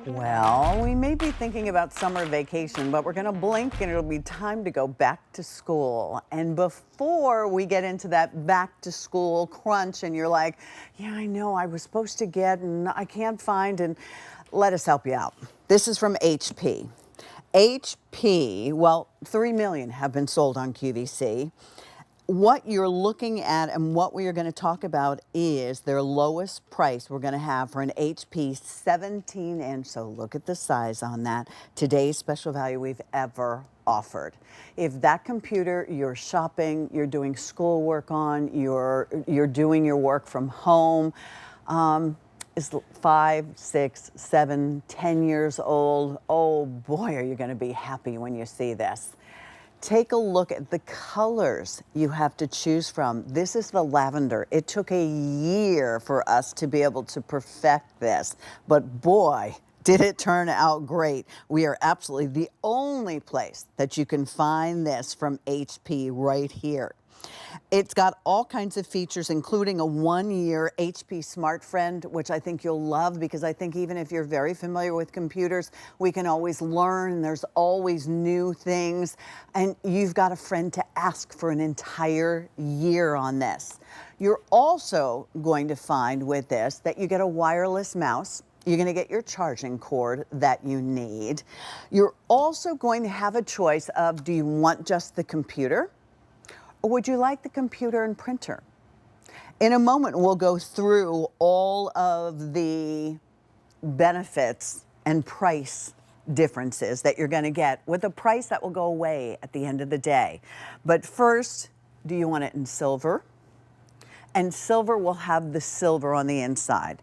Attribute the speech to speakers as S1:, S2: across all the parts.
S1: Well, we may be thinking about summer vacation, but we're going to blink and it'll be time to go back to school. And before we get into that back to school crunch and you're like, yeah, I know I was supposed to get and I can't find, and let us help you out. This is from HP. HP, well, 3 million have been sold on QVC. What you're looking at and what we are going to talk about is their lowest price we're going to have for an HP 17-inch. So look at the size on that. Today's special value we've ever offered. If that computer you're shopping, you're doing schoolwork on, you're doing your work from home, is 5, 6, 7, 10 years old, oh boy, are you going to be happy when you see this. Take a look at the colors you have to choose from. This is the lavender. It took a year for us to be able to perfect this, but boy, did it turn out great. We are absolutely the only place that you can find this from HP right here. It's got all kinds of features, including a 1-year HP Smart Friend, which I think you'll love, because I think even if you're very familiar with computers, we can always learn. There's always new things, and you've got a friend to ask for an entire year on this. You're also going to find with this that you get a wireless mouse. You're going to get your charging cord that you need. You're also going to have a choice of, do you want just the computer? Or would you like the computer and printer? In a moment, we'll go through all of the benefits and price differences that you're going to get with a price that will go away at the end of the day. But first, do you want it in silver? And silver will have the silver on the inside.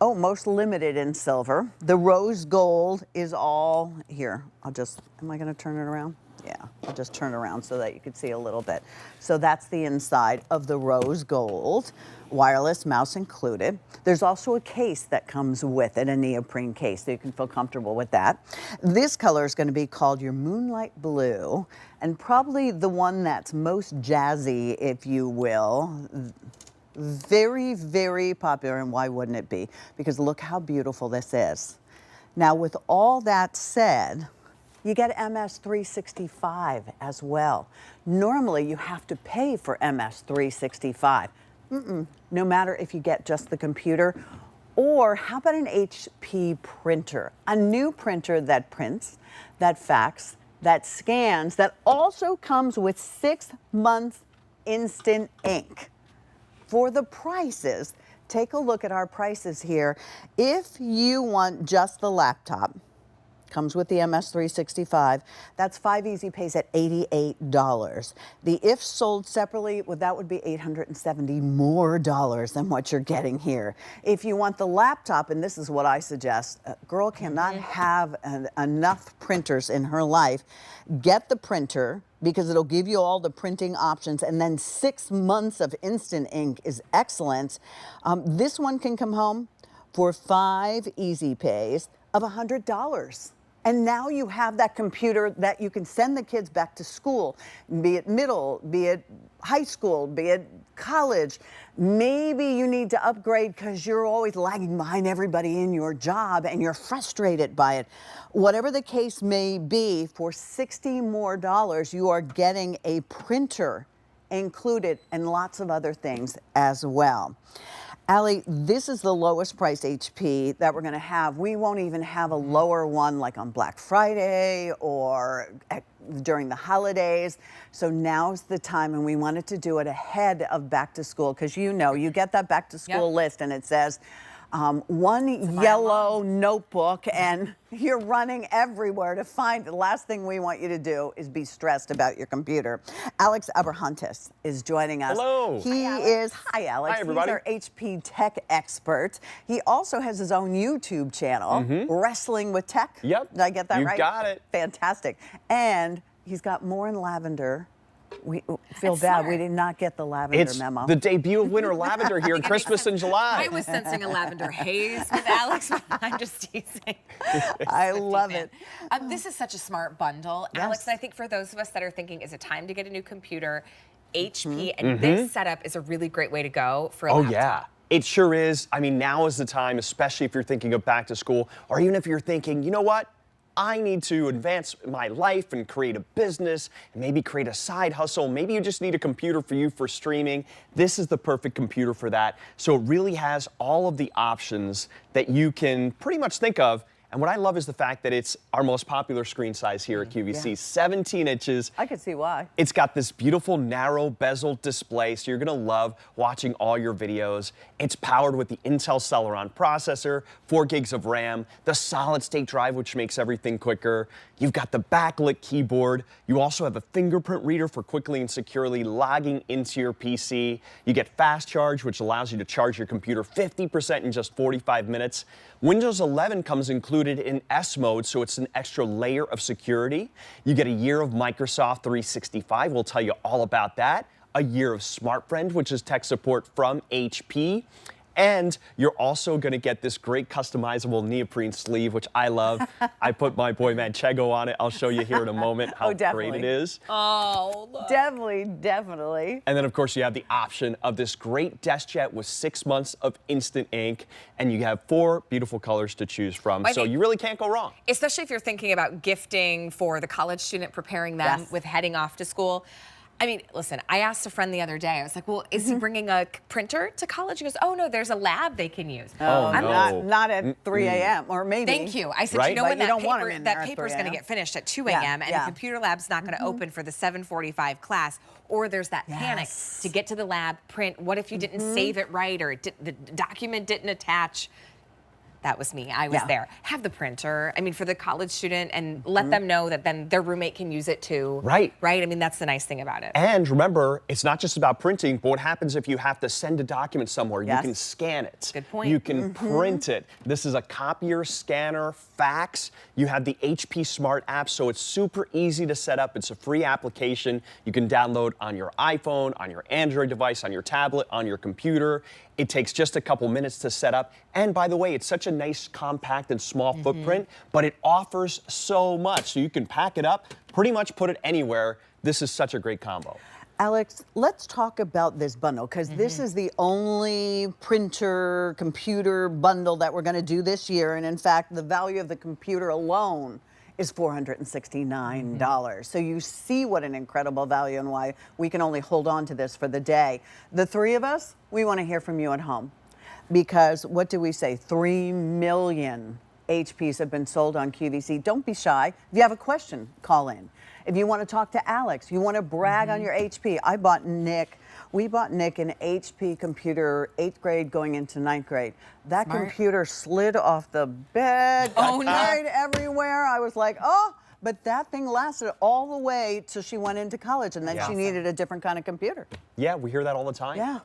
S1: Oh, most limited in silver. The rose gold is all here. Am I going to turn it around? Yeah, I'll just turn around so that you can see a little bit. So that's the inside of the rose gold, wireless mouse included. There's also a case that comes with it, a neoprene case, so you can feel comfortable with that. This color is going to be called your Moonlight Blue, and probably the one that's most jazzy, if you will. Very, very popular, and why wouldn't it be? Because look how beautiful this is. Now, with all that said, you get MS365 as well. Normally, you have to pay for MS365. No matter if you get just the computer, or how about an HP printer? A new printer that prints, that fax, that scans, that also comes with 6 months instant ink. For the prices, take a look at our prices here. If you want just the laptop, comes with the MS365. That's 5 easy pays at $88. The if sold separately, well, that would be $870 more than what you're getting here. If you want the laptop, and this is what I suggest, a girl cannot have enough printers in her life. Get the printer, because it'll give you all the printing options, and then 6 months of instant ink is excellent. This one can come home for 5 easy pays of $100. And now you have that computer that you can send the kids back to school, be it middle, be it high school, be it college. Maybe you need to upgrade because you're always lagging behind everybody in your job and you're frustrated by it. Whatever the case may be, for $60 more, you are getting a printer included and lots of other things as well. Allie, this is the lowest priced HP that we're going to have. We won't even have a lower one like on Black Friday or during the holidays. So now's the time, and we wanted to do it ahead of back to school, because you know, you get that back to school list and it says one yellow notebook, and you're running everywhere to find it. The last thing we want you to do is be stressed about your computer. Alex Abrahantes is joining us.
S2: Hello.
S1: Hi, Alex.
S2: Hi, everybody.
S1: He's our HP tech expert. He also has his own YouTube channel, Wrestling with Tech.
S2: Yep.
S1: Did I get that right?
S2: You got it.
S1: Fantastic. And he's got more in lavender. We feel
S3: That's
S1: bad.
S3: smart.
S1: We did not get the lavender
S2: It's
S1: memo.
S2: the debut of winter lavender here in Christmas in July.
S3: I was sensing a lavender haze with Alex, but I'm just teasing.
S1: I love it.
S3: This is such a smart bundle.
S1: Yes.
S3: Alex, I think for those of us that are thinking, is it time to get a new computer? HP and this setup is a really great way to go for a laptop.
S2: Yeah. It sure is. I mean, now is the time, especially if you're thinking of back to school, or even if you're thinking, you know what? I need to advance my life and create a business, and maybe create a side hustle. Maybe you just need a computer for you for streaming. This is the perfect computer for that. So it really has all of the options that you can pretty much think of. And what I love is the fact that it's our most popular screen size here at QVC, 17 inches.
S1: I could see why.
S2: It's got this beautiful narrow bezel display, so you're gonna love watching all your videos. It's powered with the Intel Celeron processor, 4 gigs of RAM, the solid state drive, which makes everything quicker. You've got the backlit keyboard. You also have a fingerprint reader for quickly and securely logging into your PC. You get fast charge, which allows you to charge your computer 50% in just 45 minutes. Windows 11 comes included in S mode, so it's an extra layer of security. You get a year of Microsoft 365. We'll tell you all about that. A year of SmartFriend, which is tech support from HP. And you're also going to get this great customizable neoprene sleeve, which I love. I put my boy Manchego on it. I'll show you here in a moment how great it is.
S3: Oh, look.
S1: Definitely.
S2: And then, of course, you have the option of this great desk jet with 6 months of instant ink. And you have 4 beautiful colors to choose from. So you really can't go wrong.
S3: Especially if you're thinking about gifting for the college student, preparing them with heading off to school. I mean, listen, I asked a friend the other day, I was like, well, is he bringing a printer to college? He goes, oh, no, there's a lab they can use.
S1: Oh, not at 3 a.m. or maybe.
S3: Thank you. I said, you know when that paper's going to
S1: at
S3: get finished at 2 a.m. and the computer lab's not going to open for the 7:45 class, or there's that panic to get to the lab, print. What if you didn't save it right, or the document didn't attach? That was me. I was there. Have the printer, I mean, for the college student, and let them know that then their roommate can use it too.
S2: Right.
S3: Right? I mean, that's the nice thing about it.
S2: And remember, it's not just about printing, but what happens if you have to send a document somewhere? You can scan it.
S3: Good point.
S2: You can print it. This is a copier, scanner, fax. You have the HP Smart app, so it's super easy to set up. It's a free application you can download on your iPhone, on your Android device, on your tablet, on your computer. It takes just a couple minutes to set up. And by the way, it's such a nice, compact, and small footprint, but it offers so much. So you can pack it up, pretty much put it anywhere. This is such a great combo.
S1: Alex, let's talk about this bundle, because this is the only printer computer bundle that we're going to do this year. And in fact, the value of the computer alone is $469. So you see what an incredible value and why we can only hold on to this for the day. The 3 of us, we want to hear from you at home, because what do we say? 3 million HPs have been sold on QVC. Don't be shy. If you have a question, call in. If you want to talk to Alex, you want to brag on your HP. We bought Nick an HP computer, 8th grade going into 9th grade. That computer slid off the bed, cried everywhere. I was like, oh, but that thing lasted all the way till she went into college, and then she needed a different kind of computer.
S2: Yeah, we hear that all the time.
S1: Yeah.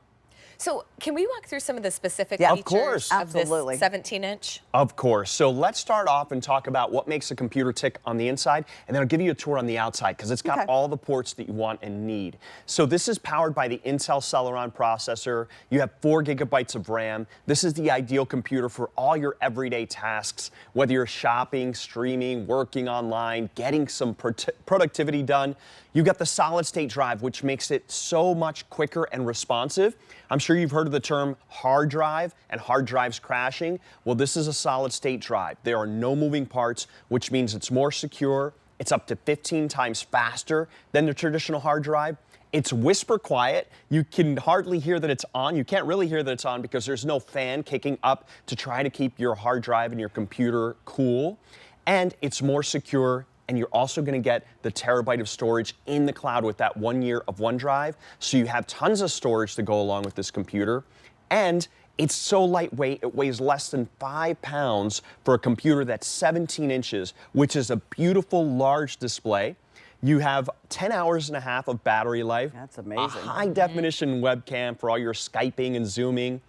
S3: So can we walk through some of the specific
S2: Of
S3: features
S2: course.
S3: of this
S1: Absolutely.
S3: 17-inch?
S2: Of course. So let's start off and talk about what makes a computer tick on the inside, and then I'll give you a tour on the outside, because it's got all the ports that you want and need. So this is powered by the Intel Celeron processor. You have 4 gigabytes of RAM. This is the ideal computer for all your everyday tasks, whether you're shopping, streaming, working online, getting some productivity done. You've got the solid state drive, which makes it so much quicker and responsive. I'm sure you've heard of the term hard drive and hard drives crashing. Well, this is a solid state drive. There are no moving parts, which means it's more secure. It's up to 15 times faster than the traditional hard drive. It's whisper quiet. You can hardly hear that it's on. You can't really hear that it's on because there's no fan kicking up to try to keep your hard drive and your computer cool. And it's more secure. And you're also going to get the terabyte of storage in the cloud with that 1 year of OneDrive. So you have tons of storage to go along with this computer. And it's so lightweight, it weighs less than 5 pounds for a computer that's 17 inches, which is a beautiful large display. You have 10 hours and a half of battery life.
S1: That's amazing.
S2: A high definition webcam for all your Skyping and Zooming.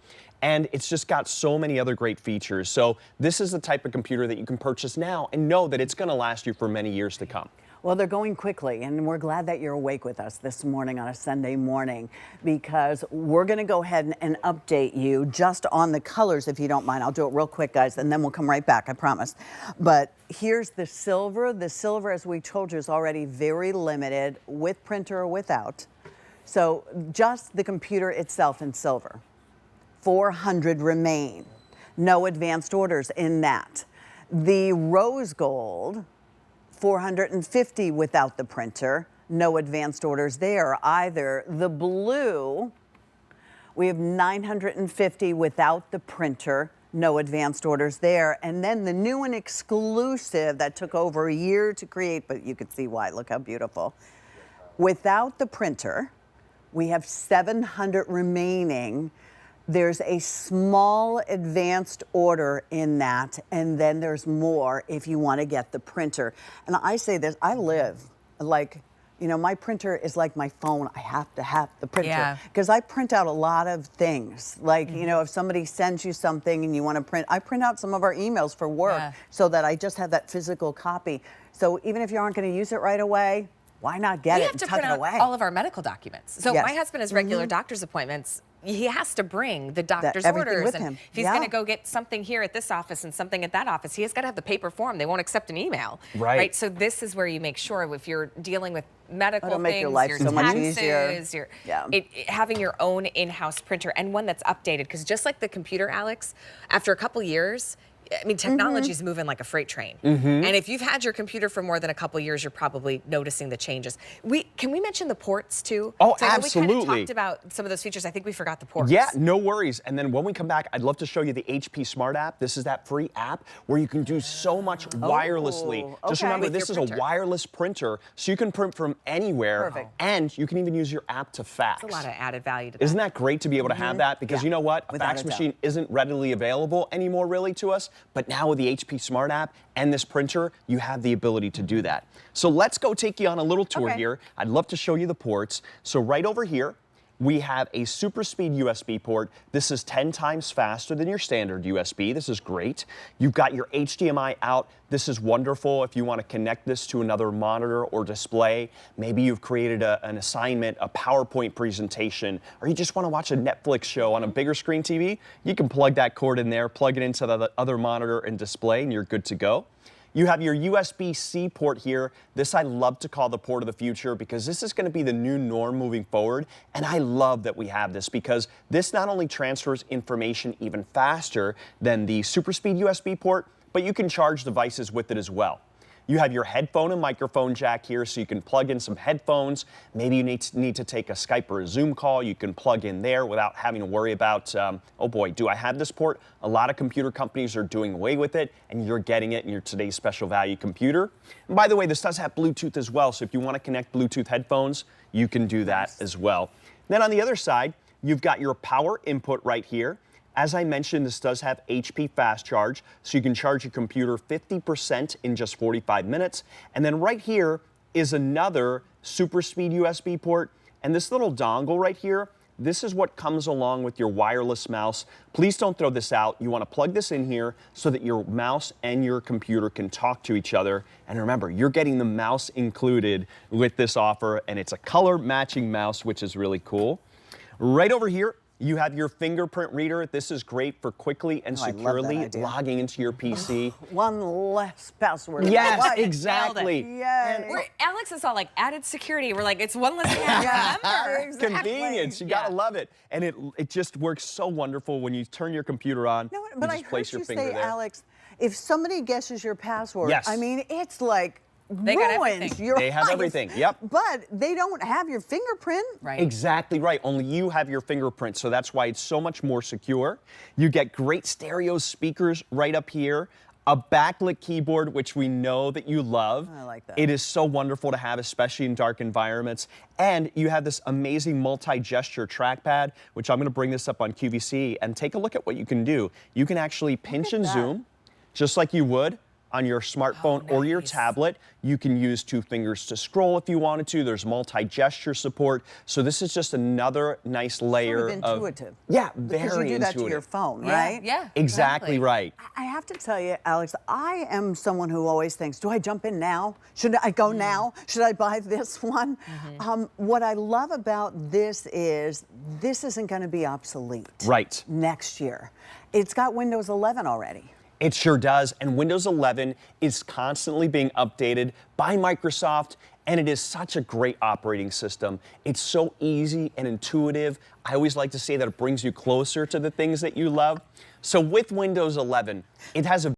S2: And it's just got so many other great features. So this is the type of computer that you can purchase now and know that it's going to last you for many years to come.
S1: Well, they're going quickly, and we're glad that you're awake with us this morning on a Sunday morning, because we're going to go ahead and update you just on the colors, if you don't mind. I'll do it real quick, guys, and then we'll come right back, I promise. But here's the silver. The silver, as we told you, is already very limited, with printer or without. So just the computer itself in silver. 400 remain. No advanced orders in that. The rose gold, 450 without the printer. No advanced orders there either. The blue, we have 950 without the printer. No advanced orders there. And then the new and exclusive that took over a year to create, but you can see why. Look how beautiful. Without the printer, we have 700 remaining. There's a small advanced order in that, and then there's more if you want to get the printer. And I say this, I live like, you know, my printer is like my phone. I have to have the printer because I print out a lot of things. Like, you know, if somebody sends you something and you want to print, I print out some of our emails for work so that I just have that physical copy. So even if you aren't going to use it right away, why not get it and tuck it away?
S3: All of our medical documents. So my husband has regular doctor's appointments. He has to bring the doctor's orders
S1: with
S3: and
S1: him.
S3: if he's going to go get something here at this office and something at that office, he has got to have the paper form. They won't accept an email.
S2: Right.
S3: So this is where you make sure if you're dealing with medical
S1: It'll
S3: things,
S1: make your life so much easier.
S3: Having your own in-house printer and one that's updated, because just like the computer, Alex, after a couple years, I mean, technology is moving like a freight train. And if you've had your computer for more than a couple years, you're probably noticing the changes. Can we mention the ports too?
S2: Oh,
S3: so
S2: absolutely.
S3: We kind of talked about some of those features. I think we forgot the ports.
S2: Yeah, no worries. And then when we come back, I'd love to show you the HP Smart app. This is that free app where you can do so much wirelessly. Just remember, this is a wireless printer, so you can print from anywhere.
S1: Perfect.
S2: And you can even use your app to fax.
S3: That's a lot of added value to that.
S2: Isn't that great to be able to have that? Because you know what? A fax machine isn't readily available anymore really to us. But now with the HP Smart app and this printer, you have the ability to do that. So let's go take you on a little tour here. I'd love to show you the ports. So right over here, we have a super speed USB port. This is 10 times faster than your standard USB. This is great. You've got your HDMI out. This is wonderful if you want to connect this to another monitor or display. Maybe you've created an assignment, a PowerPoint presentation, or you just want to watch a Netflix show on a bigger screen TV. You can plug that cord in there, plug it into the other monitor and display, and you're good to go. You have your USB-C port here. This I love to call the port of the future because this is going to be the new norm moving forward. And I love that we have this because this not only transfers information even faster than the super speed USB port, but you can charge devices with it as well. You have your headphone and microphone jack here, so you can plug in some headphones. Maybe you need to take a Skype or a Zoom call. You can plug in there without having to worry about, oh boy, do I have this port? A lot of computer companies are doing away with it, and you're getting it in your today's special value computer. And by the way, this does have Bluetooth as well, so if you want to connect Bluetooth headphones, you can do that as well. Then on the other side, you've got your power input right here. As I mentioned, this does have HP Fast Charge, so you can charge your computer 50% in just 45 minutes. And then right here is another super speed USB port. And this little dongle right here, this is what comes along with your wireless mouse. Please don't throw this out. You want to plug this in here so that your mouse and your computer can talk to each other. And remember, you're getting the mouse included with this offer, and it's a color matching mouse, which is really cool. Right over here, you have your fingerprint reader. This is great for quickly and securely logging into your PC.
S1: One less password.
S2: Yes, exactly.
S3: Alex is all like added security. We're like, it's one less thing I remember.
S1: Exactly.
S2: Convenience, you gotta love it. And it just works so wonderful when you turn your computer on.
S1: No,
S2: you
S1: but
S2: just
S1: I
S2: place
S1: heard
S2: your
S1: you
S2: finger
S1: say,
S2: there.
S1: Alex, if somebody guesses your password, I mean, it's like
S3: They got
S1: ruins
S3: everything.
S1: your
S2: They have
S1: life.
S2: everything, yep.
S1: But they don't have your fingerprint.
S3: Right.
S2: Exactly right. Only you have your fingerprint, so that's why it's so much more secure. You get great stereo speakers right up here. A backlit keyboard, which we know that you love.
S1: I like that.
S2: It is so wonderful to have, especially in dark environments. And you have this amazing multi-gesture trackpad, which I'm going to bring this up on QVC and take a look at what you can do. You can actually pinch and zoom, just like you would on your smartphone or your tablet. You can use 2 fingers to scroll if you wanted to. There's multi-gesture support. So this is just another nice layer
S1: Sort of intuitive.
S2: Yeah,
S1: Because
S2: very
S1: you do that
S2: intuitive.
S1: to your phone, right?
S3: Yeah.
S2: Exactly right.
S1: I have to tell you, Alex, I am someone who always thinks, do I jump in now? Should I go now? Should I buy this one? What I love about this is this isn't going to be obsolete
S2: Right.
S1: next year. It's got Windows 11 already.
S2: It sure does, and Windows 11 is constantly being updated by Microsoft And it is such a great operating system. It's so easy and intuitive. I always like to say that it brings you closer to the things that you love. So with Windows 11, it has a